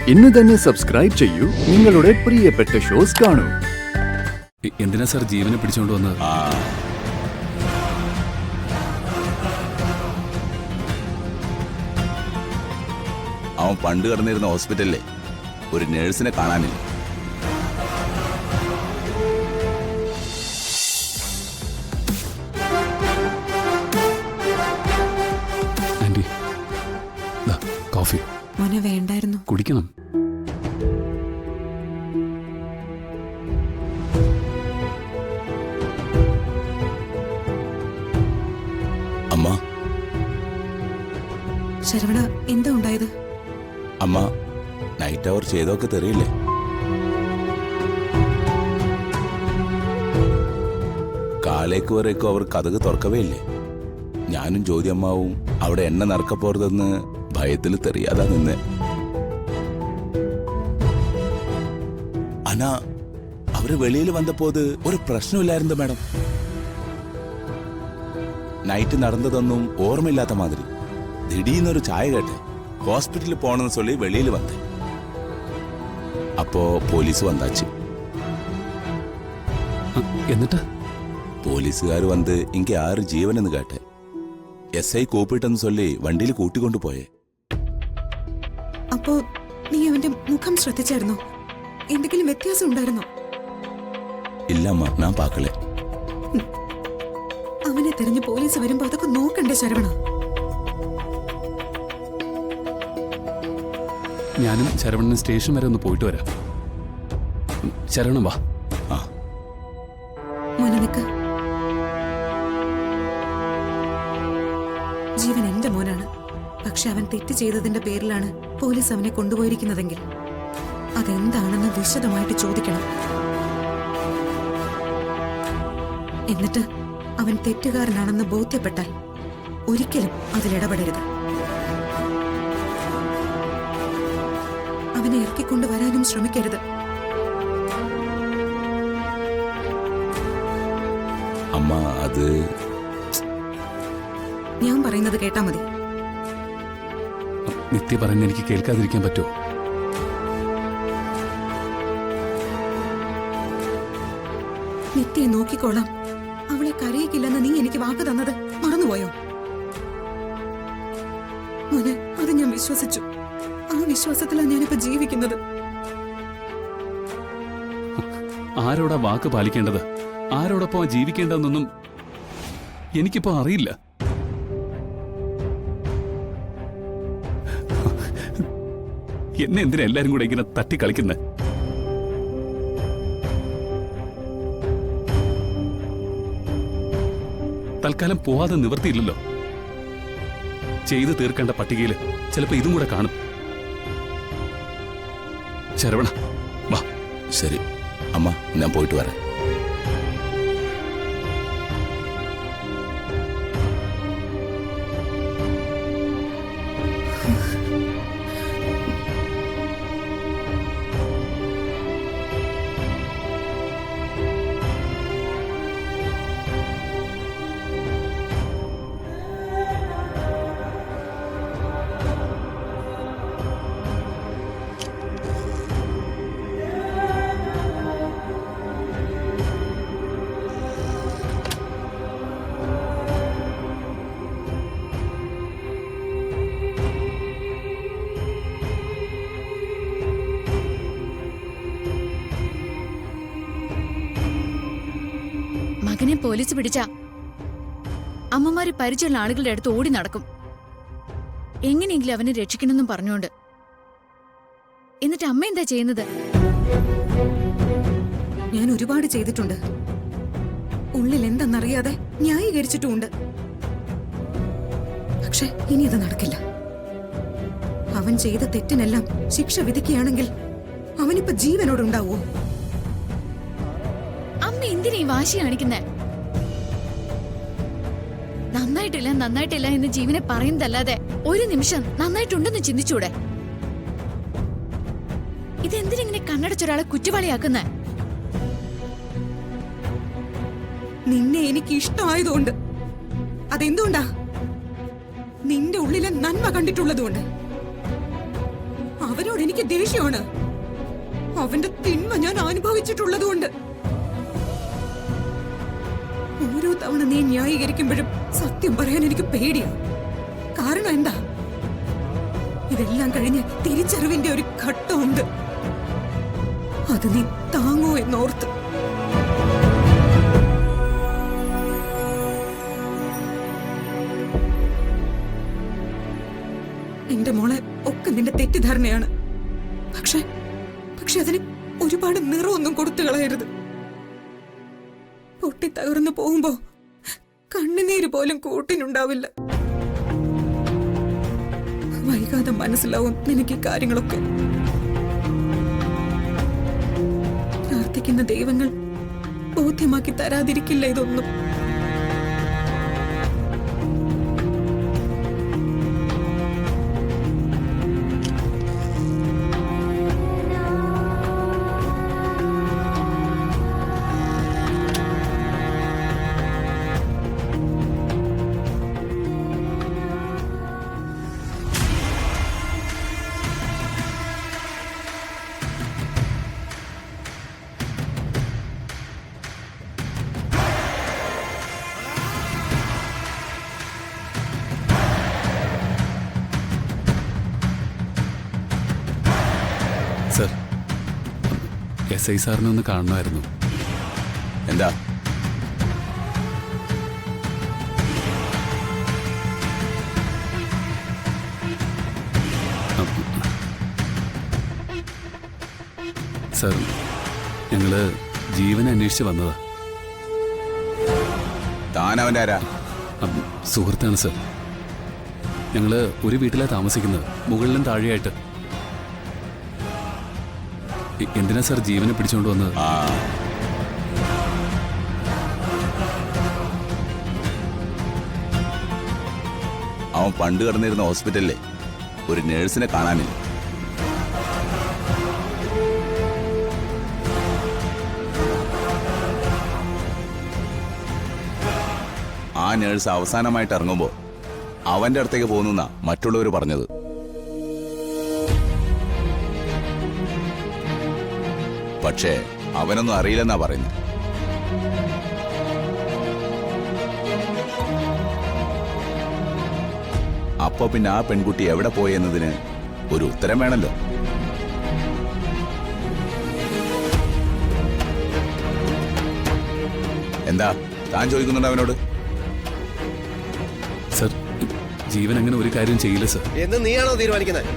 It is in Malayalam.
ഇന്ന് തന്നെ സബ്സ്ക്രൈബ് ചെയ്യൂ, നിങ്ങളുടെ പ്രിയപ്പെട്ട ഷോസ് കാണൂ. എന്തിനാ സാർ ജീവനെ പിടിച്ചോണ്ട് വന്നത്? അവൻ പണ്ട് കിടന്നിരുന്ന ഹോസ്പിറ്റലിലെ ഒരു നേഴ്സിനെ കാണാനില്ല. ആന്റി, കോഫി മോനെ വേണ്ടായിരുന്നു. കുടിക്കണം. അമ്മ, ശരവണ, എന്താ ഉണ്ടായത്? അമ്മ, നൈറ്റ് അവർ ചെയ്തൊക്കെ തെറിയില്ലേ? കാലേക്ക് വരേക്കും അവർ കഥക് തുറക്കവേ ഇല്ലേ? ഞാനും ജ്യോതി അമ്മാവും അവിടെ എണ്ണ നിറക്കപ്പോറതെന്ന് ഭയത്തിൽ തെറിയാതാ നിന്ന്. അനാ അവര് വെളിയിൽ വന്നപ്പോത് ഒരു പ്രശ്നമില്ലായിരുന്നു മാഡം. നൈറ്റ് നടന്നതൊന്നും ഓർമ്മയില്ലാത്ത മാതിരി ദിടീന്നൊരു ചായ കേട്ടെ ഹോസ്പിറ്റലിൽ പോണെന്ന് ചൊല്ലി വെളിയിൽ വന്നേ. അപ്പോ പോലീസ് വന്നാச்சு. എന്നിട്ട് പോലീസുകാർ വന്ന് ഇങ്ങ ആറ് ജീവനെന്ന് കേട്ടെ. SI കൂപ്പിട്ടെന്ന് ചൊല്ലി വണ്ടിയിൽ കൂട്ടിക്കൊണ്ടുപോയേ. അപ്പോ നീ അവന്റെ മുഖം ശ്രദ്ധിച്ചായിരുന്നോ? എന്തെങ്കിലും വ്യത്യാസം ഉണ്ടായിരുന്നോ? ഇല്ലമ്മ, ഞാൻ പാക്കളെ. അവനെ തെരഞ്ഞു പോലീസ് വരുമ്പോ അതൊക്കെ നോക്കണ്ടേ ശരവണ? ഞാനും ശരവണനും സ്റ്റേഷൻ വരെ ഒന്ന് പോയിട്ട് വരാം. ശരവണൻ വാ. മോനെ നിക്ക്. ജീവൻ എന്റെ മോനാണ്. പക്ഷെ അവൻ തെറ്റ് ചെയ്തതിന്റെ പേരിലാണ് പോലീസ് അവനെ കൊണ്ടുപോയിരിക്കുന്നതെങ്കിൽ അതെന്താണെന്ന് വിശദമായിട്ട് ചോദിക്കണം. എന്നിട്ട് അവൻ തെറ്റുകാരനാണെന്ന് ബോധ്യപ്പെട്ടാൽ ഒരിക്കലും അതിലിടപെടരുത്. അവനെ ഇറക്കിക്കൊണ്ടുവരാനും ശ്രമിക്കരുത്. അമ്മ, അത് ഞാൻ പറയുന്നത് കേട്ടാ മതി. നിത്യ പറയുന്ന എനിക്ക് കേൾക്കാതിരിക്കാൻ പറ്റുമോ? നിത്യയെ നോക്കിക്കോളാം. അവളെ കരയിക്കില്ലെന്ന് നീ എനിക്ക് വാക്ക് തന്നത് മറന്നുപോയോ? മോനെ, അത് ഞാൻ വിശ്വസിച്ചു. ആ വിശ്വാസത്തിലാണ് ഞാനിപ്പോ ജീവിക്കുന്നത്. ആരോടാ വാക്ക് പാലിക്കേണ്ടത്, ആരോടൊപ്പം ജീവിക്കേണ്ടതെന്നൊന്നും എനിക്കിപ്പോ അറിയില്ല. എന്നെ എന്തിനാ എല്ലാരും കൂടെ ഇങ്ങനെ തട്ടിക്കളിക്കുന്നത്? തൽക്കാലം പോവാതെ നിവർത്തിയില്ലല്ലോ. ചെയ്തു തീർക്കേണ്ട പട്ടികയിൽ ചിലപ്പോ ഇതും കൂടെ കാണും. ശരവണ വാ. ശരി അമ്മ, ഞാൻ പോയിട്ട് വരാം. മകനെ പോലീസ് പിടിച്ച അമ്മമാര് പരിചയമുള്ള ആളുകളുടെ അടുത്ത് ഓടി നടക്കും, എങ്ങനെയെങ്കിലും അവനെ രക്ഷിക്കണമെന്നും പറഞ്ഞുകൊണ്ട്. എന്നിട്ട് അമ്മ എന്താ ചെയ്യുന്നത്? ഞാൻ ഒരുപാട് ചെയ്തിട്ടുണ്ട്. ഉള്ളിൽ എന്തെന്നറിയാതെ ന്യായീകരിച്ചിട്ടുമുണ്ട്. പക്ഷെ ഇനി അത് നടക്കില്ല. അവൻ ചെയ്ത തെറ്റിനെല്ലാം ശിക്ഷ വിധിക്കുകയാണെങ്കിൽ അവനിപ്പോ ജീവനോടുണ്ടാവോ? അമ്മ എന്തിനാ ഈ വാശി കാണിക്കുന്നേ? നന്നായിട്ടില്ല എന്ന് ജീവനെ പറയുന്നതല്ലാതെ ഒരു നിമിഷം നന്നായിട്ടുണ്ടെന്ന് ചിന്തിച്ചൂടെ? ഇതെന്തിനിങ്ങനെ കണ്ണടച്ചൊരാളെ കുറ്റവാളിയാക്കുന്നേ? നിന്നെ എനിക്ക് ഇഷ്ടമായതുകൊണ്ട്. അതെന്തുകൊണ്ടാ? നിന്റെ ഉള്ളിലെ നന്മ കണ്ടിട്ടുള്ളതുകൊണ്ട്. അവനോട് എനിക്ക് ദേഷ്യമാണ്. അവന്റെ തിന്മ ഞാൻ അനുഭവിച്ചിട്ടുള്ളതുകൊണ്ട്. ഓരോ തവണ നീ ന്യായീകരിക്കുമ്പോഴും സത്യം പറയാൻ എനിക്ക് പേടിയാ. കാരണം എന്താ? ഇതെല്ലാം കഴിഞ്ഞ് തിരിച്ചറിവിന്റെ ഒരു ഘട്ടമുണ്ട്. അത് നീ താങ്ങോ എന്നോർത്ത്. എന്റെ മോളെ ഒക്കെ നിന്റെ തെറ്റിദ്ധാരണയാണ്. പക്ഷെ അതിന് ഒരുപാട് നിറമൊന്നും കൊടുത്തു കളയരുത്. പൊട്ടിത്തകർന്നു പോകുമ്പോ കണ്ണുനീര് പോലും കൂട്ടിനുണ്ടാവില്ല. വൈകാതെ മനസ്സിലാവും നിനക്ക് ഈ കാര്യങ്ങളൊക്കെ. പ്രാർത്ഥിക്കുന്ന ദൈവങ്ങൾ ബോധ്യമാക്കി തരാതിരിക്കില്ല ഇതൊന്നും. സർ, SI സാറിനെ ഒന്ന് കാണണമായിരുന്നു. എന്താ? സർ, ഞങ്ങള് ജീവനെ അന്വേഷിച്ച് വന്നതാ. താൻ അവന്റെ ആരാ? സുഹൃത്താണ് സർ. ഞങ്ങള് ഒരു വീട്ടിലാണ് താമസിക്കുന്നത്, മുകളിലും താഴെയായിട്ട്. എന്തിനാ സർ ജീവനെ പിടിച്ചുകൊണ്ട് വന്നത്? അവൻ പണ്ട് കിടന്നിരുന്ന ഹോസ്പിറ്റലിലെ ഒരു നേഴ്സിനെ കാണാനില്ല. ആ നേഴ്സ് അവസാനമായിട്ട് ഇറങ്ങുമ്പോ അവന്റെ അടുത്തേക്ക് പോകുന്ന മറ്റുള്ളവർ പറഞ്ഞത്. പക്ഷേ അവനൊന്നും അറിയില്ലെന്നാ പറയുന്നത്. അപ്പൊ പിന്നെ ആ പെൺകുട്ടി എവിടെ പോയി എന്നതിന് ഒരു ഉത്തരം വേണല്ലോ. എന്താ താൻ ചോദിക്കുന്നുണ്ട് അവനോട്? സർ, ജീവൻ അങ്ങനെ ഒരു കാര്യം ചെയ്യില്ല സർ. എന്ന് നീയാണോ തീരുമാനിക്കുന്നത്?